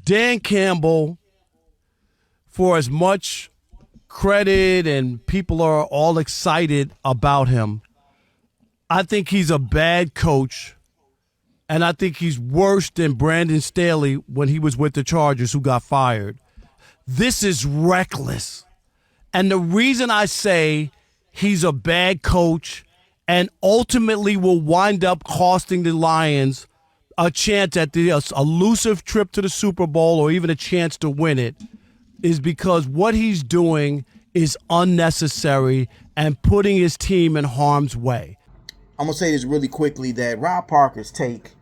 Dan Campbell, for as much credit and people are all excited about him, I think he's a bad coach, and I think he's worse than Brandon Staley when he was with the Chargers, who got fired. This is reckless. And the reason I say he's a bad coach and ultimately will wind up costing the Lions a chance at the elusive trip to the Super Bowl or even a chance to win it is because what he's doing is unnecessary and putting his team in harm's way. I'm going to say this really quickly, that Rob Parker's take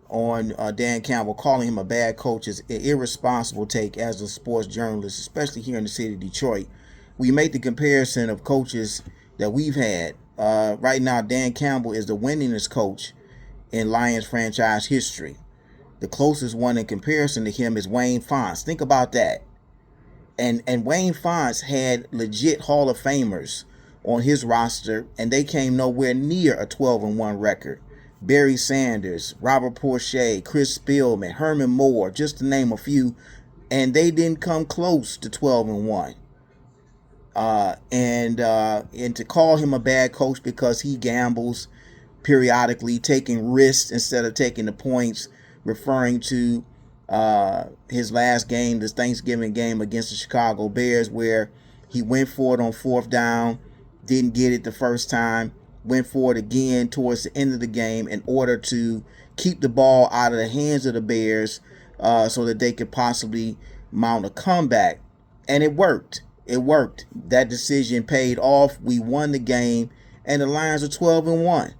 on Dan Campbell, calling him a bad coach, is an irresponsible take as a sports journalist, especially here in the city of Detroit. We make the comparison of coaches that we've had. Right now, Dan Campbell is the winningest coach in Lions franchise history. The closest one in comparison to him is Wayne Fontes. Think about that. And Wayne Fontes had legit Hall of Famers on his roster, and they came nowhere near a 12-1 record. Barry Sanders, Robert Porcher, Chris Spielman, Herman Moore, just to name a few, and they didn't come close to 12-1. And to call him a bad coach because he gambles periodically, taking risks instead of taking the points, referring to his last game, this Thanksgiving game against the Chicago Bears, where he went for it on fourth down, didn't get it the first time, went for it again towards the end of the game in order to keep the ball out of the hands of the Bears so that they could possibly mount a comeback. And it worked. It worked. That decision paid off. We won the game, and the Lions are 12-1.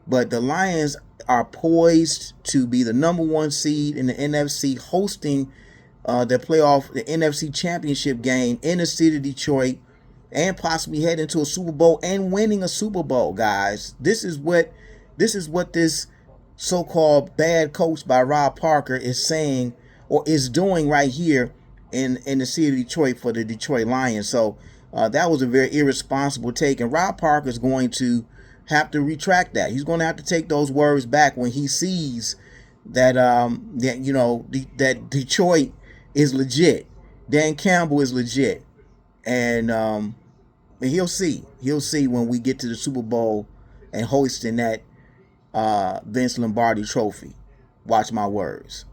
But the Lions are poised to be the number one seed in the NFC, hosting the NFC Championship game in the city of Detroit, and possibly heading to a Super Bowl and winning a Super Bowl, guys. This is what this so-called bad coach by Rob Parker is saying, or is doing right here in the city of Detroit for the Detroit Lions. So that was a very irresponsible take, and Rob Parker is going to have to retract that. He's going to have to take those words back when he sees that that Detroit is legit. Dan Campbell is legit, and he'll see. He'll see when we get to the Super Bowl and hosting that Vince Lombardi Trophy. Watch my words.